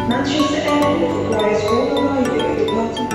Manchester Airport requires all arriving at departure.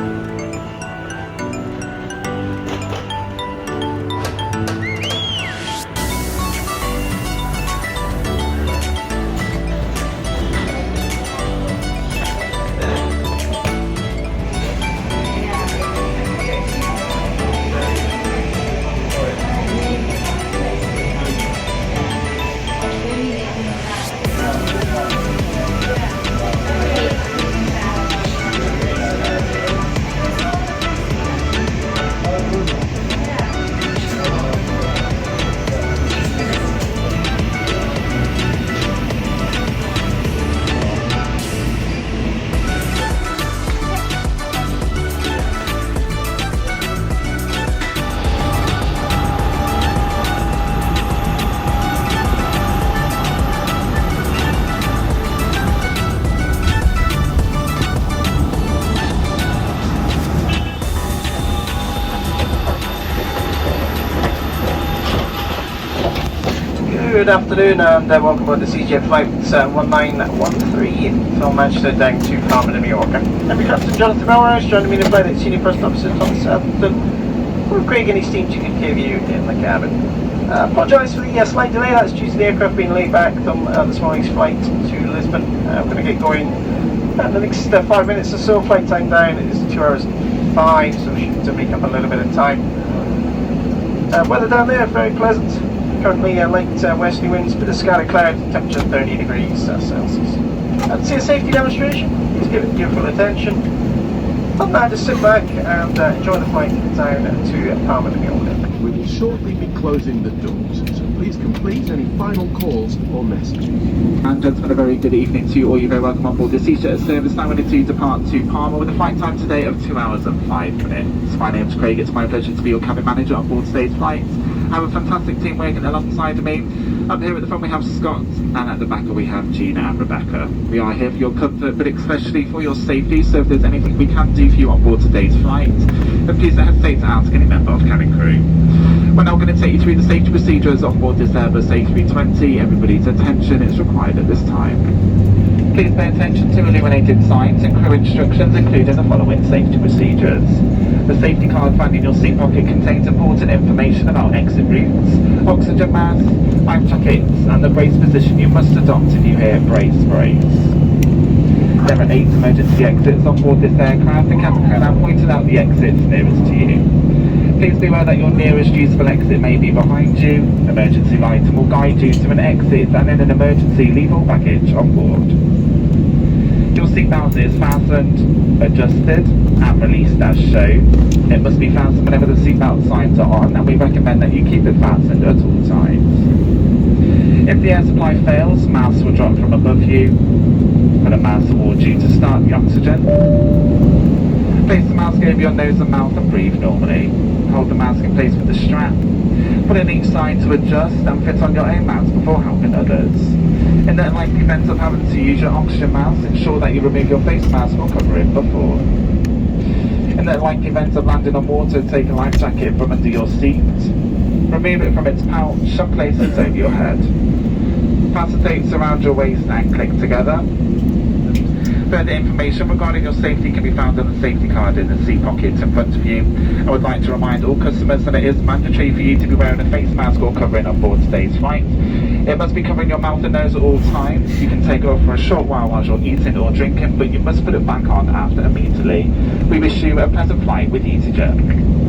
Good afternoon and welcome aboard the EasyJet flight 1913 from Manchester down to Palma de Mallorca. I'm your Captain Jonathan Melrose, joining me in the flight at Senior First Officer Thomas Southampton, with Craig and his team to give you in the cabin. Apologise for the slight delay, that's due to the aircraft being laid back from this morning's flight to Lisbon. We're going to get going And the next 5 minutes or so, flight time down is 2 hours and 5, so we should make up a little bit of time. Weather down there, very pleasant. Currently light westerly winds, bit of scattered cloud, temperature 30 degrees Celsius. And see a safety demonstration, please give it your full attention. Other than that, just sit back and enjoy the flight down to Palma de Mallorca. We will shortly be closing the doors, so please complete any final calls or messages. And gentlemen, a very good evening to you all. You're very welcome on board the Easyjet service now ready to depart to Palma with a flight time today of 2 hours and 5 minutes. My name's Craig, it's my pleasure to be your cabin manager on board today's flight. I have a fantastic team working alongside of me. Up here at the front we have Scott, and at the back we have Gina and Rebecca. We are here for your comfort, but especially for your safety, so if there's anything we can do for you on board today's flight, then please don't hesitate to ask any member of cabin crew. We're now going to take you through the safety procedures on board this Airbus A320. Everybody's attention is required at this time. Please pay attention to illuminated signs and crew instructions, including the following safety procedures. The safety card found in your seat pocket contains important information about exit routes, oxygen masks, life jackets, and the brace position you must adopt if you hear brace, brace. There are 8 emergency exits on board this aircraft. The cabin crew now pointed out the exits nearest to you. Please be aware that your nearest useful exit may be behind you. Emergency lighting will guide you to an exit, and in an emergency, leave all baggage on board. Your seatbelt is fastened, adjusted, and released as shown. It must be fastened whenever the seatbelt signs are on, and we recommend that you keep it fastened at all times. If the air supply fails, masks will drop from above you. Put a mask towards you to start the oxygen. Place the mask over your nose and mouth and breathe normally. Hold the mask in place with the strap. Put in each side to adjust and fit on your own mask before helping others. In the unlikely event of having to use your oxygen mask, ensure that you remove your face mask or cover it before. In the unlikely event of landing on water, take a life jacket from under your seat. Remove it from its pouch and place it over your head. Fasten tapes around your waist and click together. Further information regarding your safety can be found on the safety card in the seat pocket in front of you. I would like to remind all customers that it is mandatory for you to be wearing a face mask or covering on board today's flight. It must be covering your mouth and nose at all times. You can take it off for a short while you're eating or drinking, but you must put it back on after immediately. We wish you a pleasant flight with EasyJet.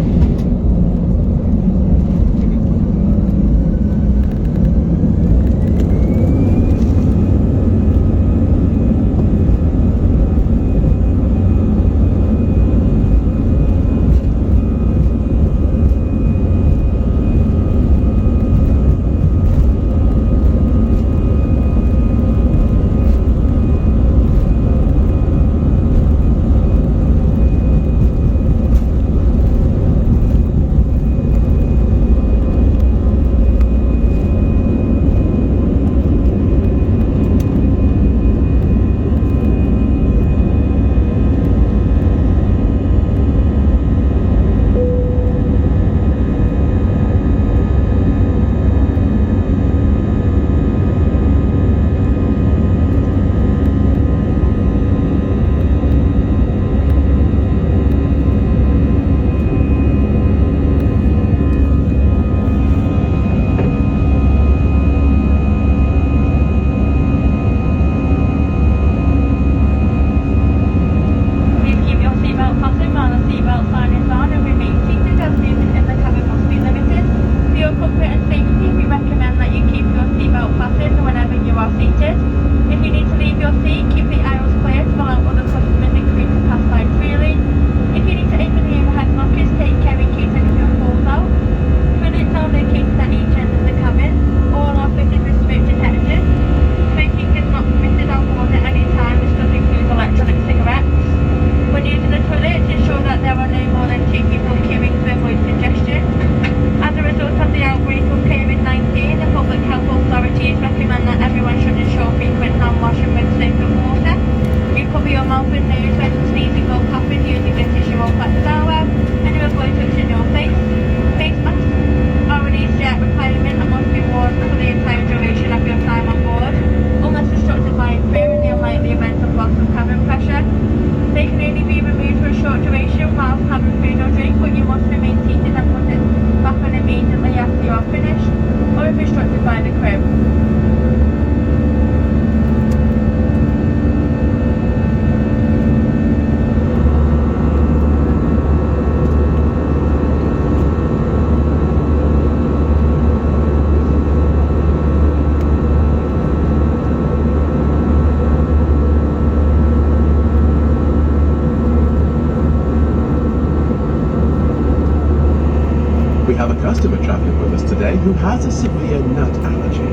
customer travelling with us today who has a severe nut allergy.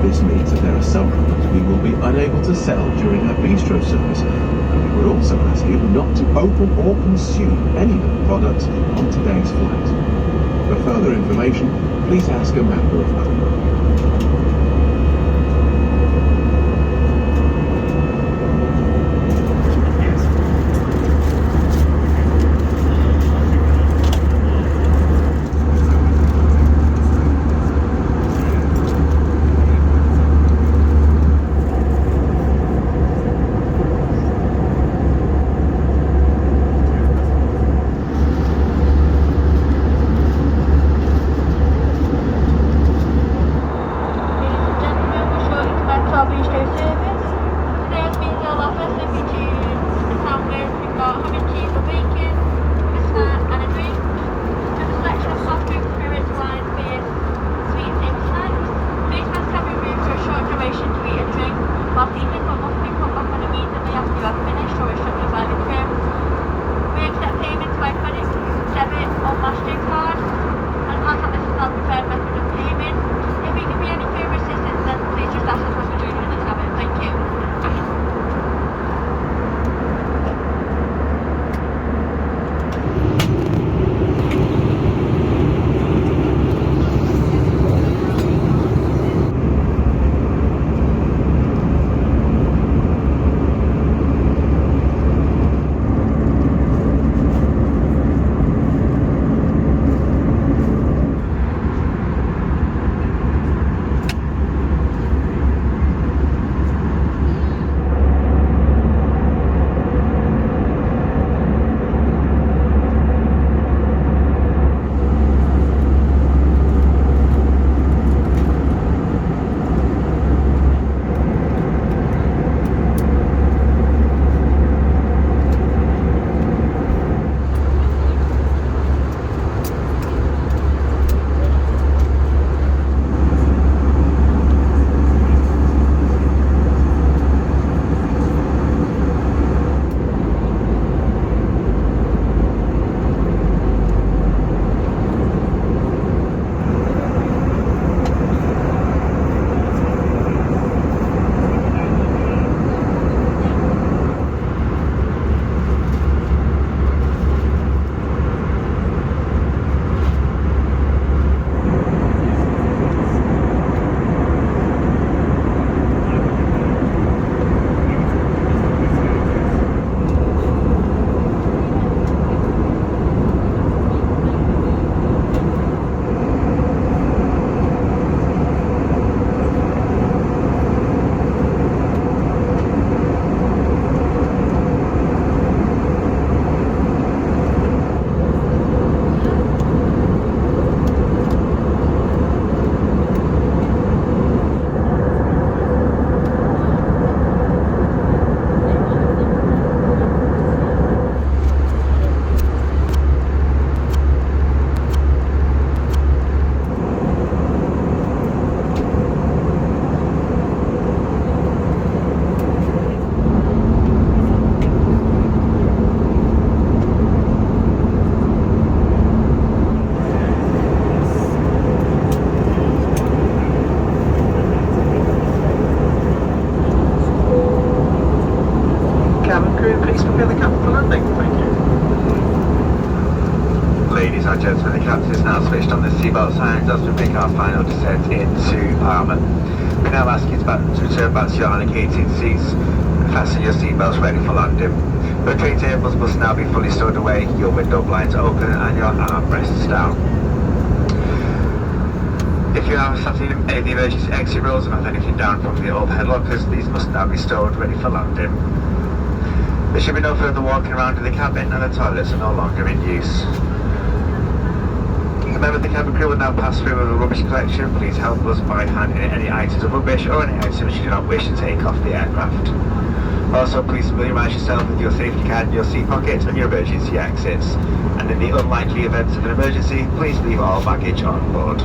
This means that there are some products we will be unable to sell during our bistro service. We would also ask you not to open or consume any nut products on today's flight. For further information, please ask a member of OnBoard. seatbelt signs as we make our final descent into Palma. We now ask you to return back to your allocated seats and fasten your seatbelts ready for landing. Your tray tables must now be fully stowed away, your window blinds open and your armrests down. If you are sat in any of the emergency exit rows and have anything down from the overhead lockers, these must now be stowed ready for landing. There should be no further walking around in the cabin and the toilets are no longer in use. A member of the cabin crew will now pass through with a rubbish collection. Please help us by handing in any items of rubbish or any items you do not wish to take off the aircraft. Also, please familiarise yourself with your safety card in your seat pocket and your emergency exits. And in the unlikely event of an emergency, please leave all baggage on board.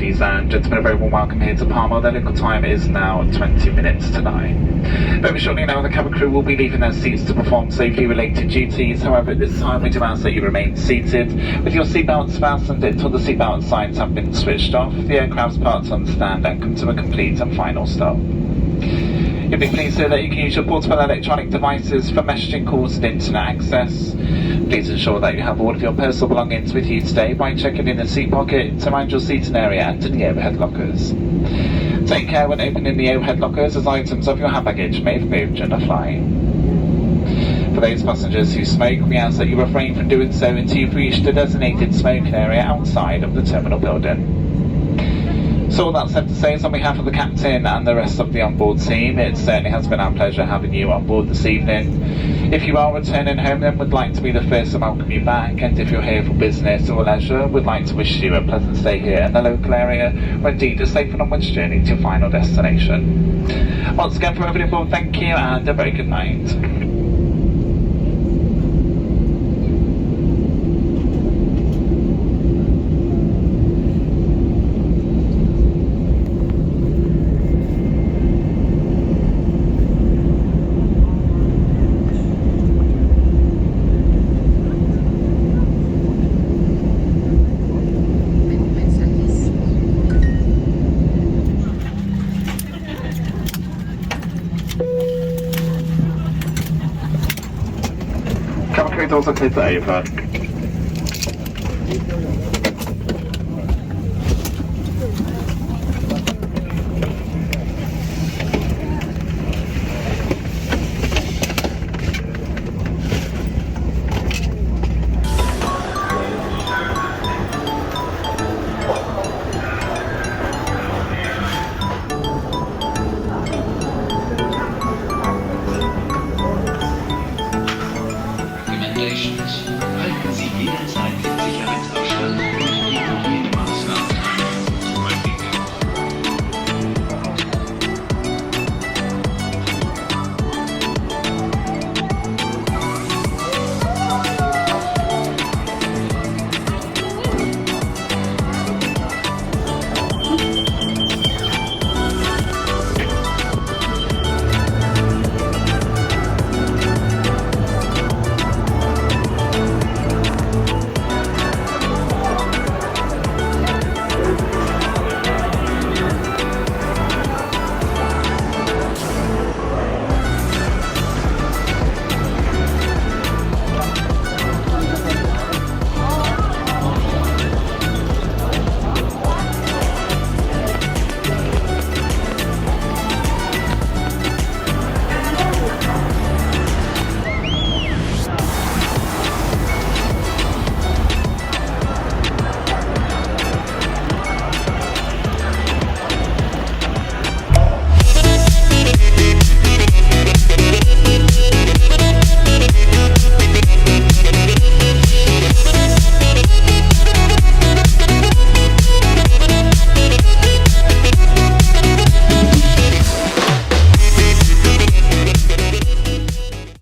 ladies and gentlemen, a very warm welcome here to Palma. The local time is now 20 minutes to 9. Very shortly now, the cabin crew will be leaving their seats to perform safely related duties. However, at this time we do ask that you remain seated with your seatbelts fastened until the seatbelt signs have been switched off, the aircraft's parts on stand and come to a complete and final stop. You'll be pleased to hear that you can use your portable electronic devices for messaging calls and internet access. Please ensure that you have all of your personal belongings with you today by checking in the seat pockets, around your seating area and in the overhead lockers. Take care when opening the overhead lockers, as items of your hand baggage may have moved during the flight. For those passengers who smoke, we ask that you refrain from doing so until you've reached the designated smoking area outside of the terminal building. So all that's said to say is, on behalf of the captain and the rest of the onboard team, it certainly has been our pleasure having you on board this evening. If you are returning home, then we'd like to be the first to welcome you back, and if you're here for business or leisure, we'd like to wish you a pleasant stay here in the local area, or indeed a safe and onwards journey to your final destination. Once again, from everybody aboard, thank you and a very good night. Cabin crew doors are cleared for over.